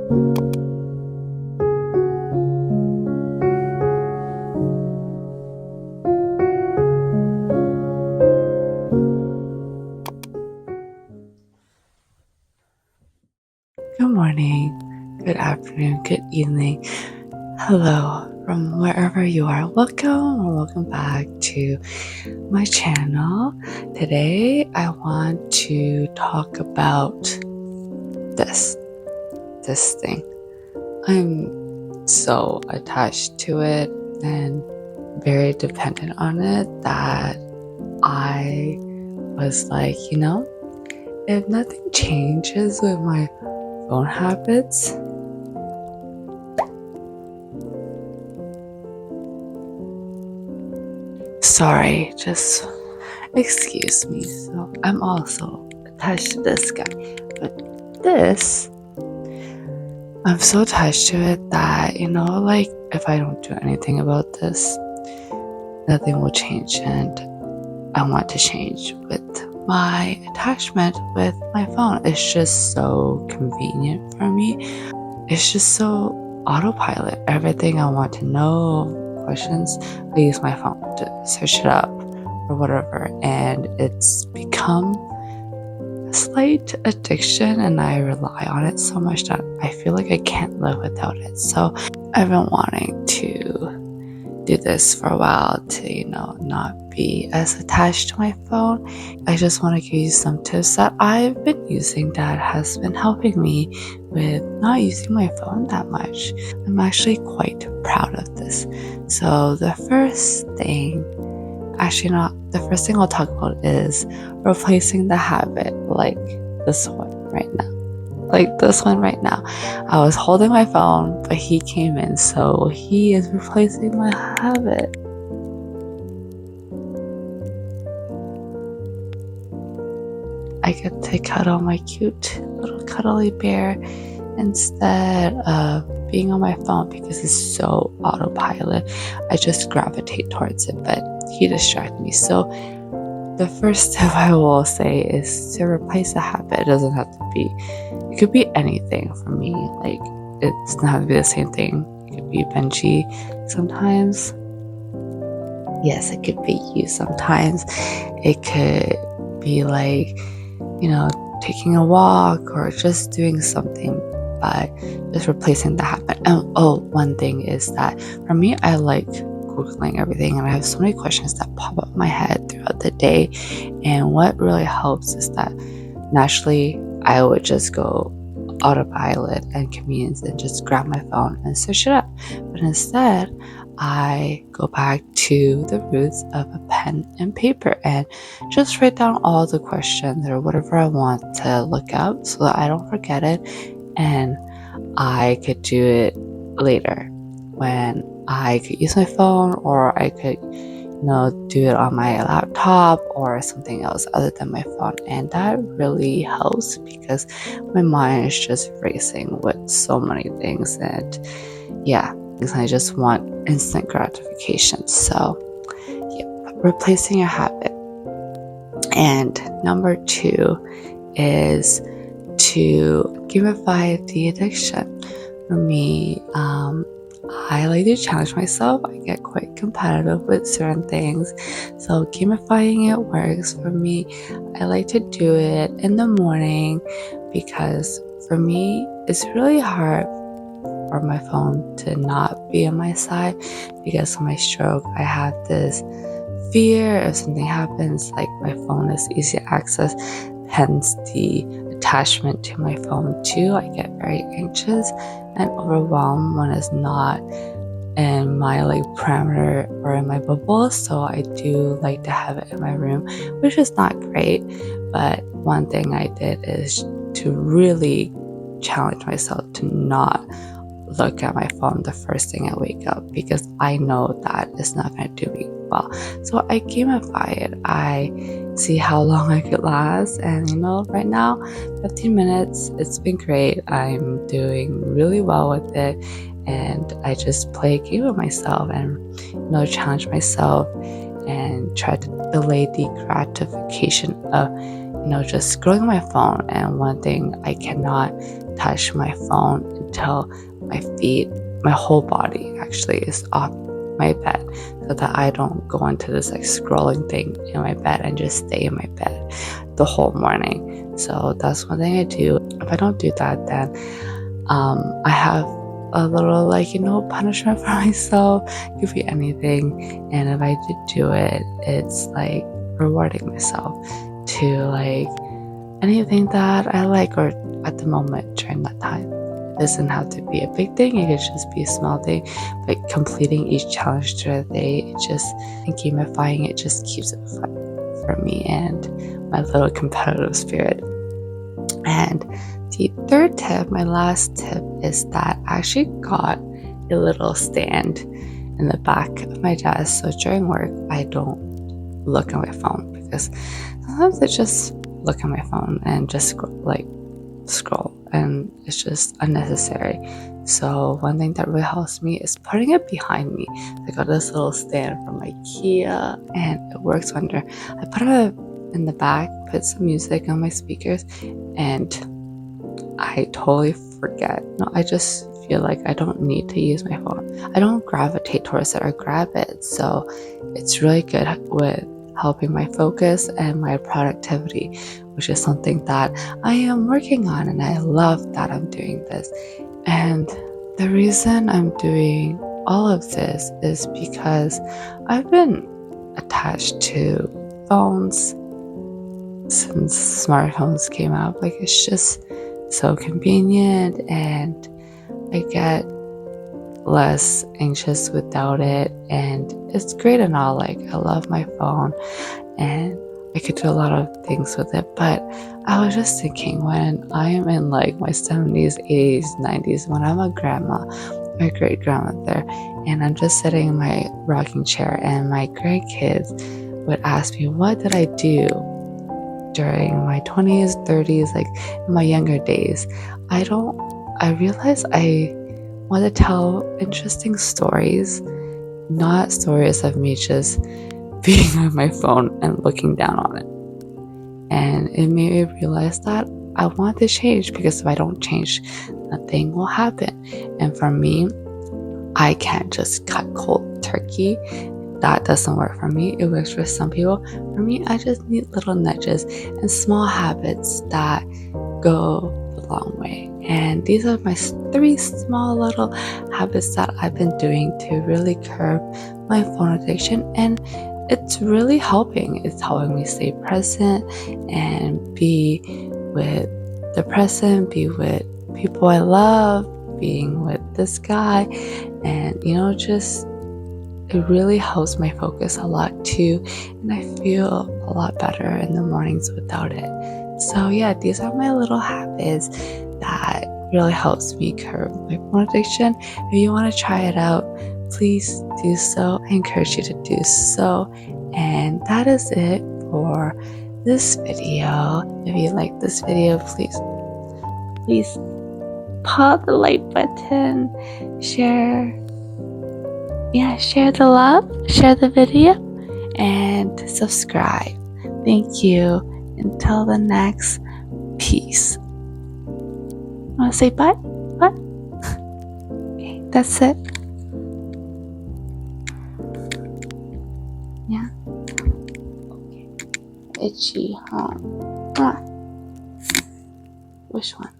Good morning, good afternoon, good evening. Hello from wherever you are. Welcome back to my channel. Today I want to talk about this thing. I'm so attached to it and very dependent on it that I was like, if nothing changes with my phone habits, sorry, just excuse me. So I'm also attached to this guy, but this, I'm so attached to it that, like if I don't do anything about this, nothing will change. And I want to change with my attachment with my phone. It's just so convenient for me. It's just so autopilot. Everything I want to know, questions, I use my phone to search it up or whatever. And it's become a slight addiction, and I rely on it so much that I feel like I can't live without it. So I've been wanting to do this for a while to, not be as attached to my phone. I just want to give you some tips that I've been using that has been helping me with not using my phone that much. I'm actually quite proud of this. So the first thing I'll talk about is replacing the habit like this one right now. I was holding my phone, but he came in, so he is replacing my habit. I get to cuddle my cute little cuddly bear instead of being on my phone because it's so autopilot. I just gravitate towards it, but he distracts me. So the first tip I will say is to replace a habit. It doesn't have to be, it could be anything for me. Like, it doesn't have to be the same thing. It could be Benji sometimes. Yes, it could be you sometimes. It could be like, taking a walk or just doing something, but just replacing the habit. And one thing is that for me, I like Googling everything, and I have so many questions that pop up in my head throughout the day. And what really helps is that naturally I would just go autopilot and convenience and just grab my phone and search it up. But instead, I go back to the roots of a pen and paper and just write down all the questions or whatever I want to look up so that I don't forget it, and I could do it later when I could use my phone, or I could do it on my laptop or something else other than my phone. And that really helps because my mind is just racing with so many things, and because I just want instant gratification. So replacing a habit. And number 2 is to gamify the addiction. For me, I like to challenge myself. I get quite competitive with certain things, so gamifying it works for me. I like to do it in the morning because for me it's really hard for my phone to not be on my side because of my stroke. I have this fear if something happens, like my phone is easy access, hence the attachment to my phone too. I get very anxious and overwhelmed when it's not in my parameter or in my bubble. So I do like to have it in my room, which is not great. But one thing I did is to really challenge myself to not look at my phone the first thing I wake up, because I know that it's not going to do me well. So I gamify it. I see how long I could last, and right now 15 minutes, it's been great. I'm doing really well with it, and I just play a game with myself and challenge myself and try to delay the gratification of just scrolling my phone. And one thing, I cannot touch my phone until my whole body actually is off my bed, so that I don't go into this like scrolling thing in my bed and just stay in my bed the whole morning. So that's one thing I do. If I don't do that, then I have a little punishment for myself. It could be anything, and if I do it, it's like rewarding myself to like anything that I like, or at the moment during that time. It doesn't have to be a big thing, it could just be a small thing, but completing each challenge through the day, and gamifying it just keeps it fun for me and my little competitive spirit. And the third tip, my last tip, is that I actually got a little stand in the back of my desk, so during work I don't look at my phone, because sometimes I just look at my phone and just scroll, and it's just unnecessary. So one thing that really helps me is putting it behind me. I got this little stand from IKEA, and it works wonder. I put it in the back, put some music on my speakers, and I totally forget. No, I just feel like I don't need to use my phone. I don't gravitate towards it or grab it, so it's really good with helping my focus and my productivity, which is something that I am working on, and I love that I'm doing this. And the reason I'm doing all of this is because I've been attached to phones since smartphones came out. Like, it's just so convenient, and I get less anxious without it, and it's great and all. Like, I love my phone and I could do a lot of things with it, but I was just thinking, when I am in like my 70s, 80s, 90s, when I'm a grandma, my great grandmother, and I'm just sitting in my rocking chair, and my grandkids would ask me, what did I do during my 20s, 30s, like in my younger days? I realized I want to tell interesting stories, not stories of me just being on my phone and looking down on it. And it made me realize that I want to change, because if I don't change, nothing will happen. And for me, I can't just cut cold turkey. That doesn't work for me. It works for some people. For me, I just need little nudges and small habits that go a long way. And these are my 3 small little habits that I've been doing to really curb my phone addiction, and it's really helping. It's helping me stay present and be with the present, be with people I love, being with this guy, and just it really helps my focus a lot too, and I feel a lot better in the mornings without it. So yeah, these are my little habits that really helps me curb my phone addiction. If you want to try it out, please do so. I encourage you to do so. And that is it for this video. If you like this video, please pop the like button, share the love, share the video, and subscribe. Thank you. Until the next, peace. Want to say bye? Bye? Okay, that's it. Yeah. Okay. Itchy, huh? Which one?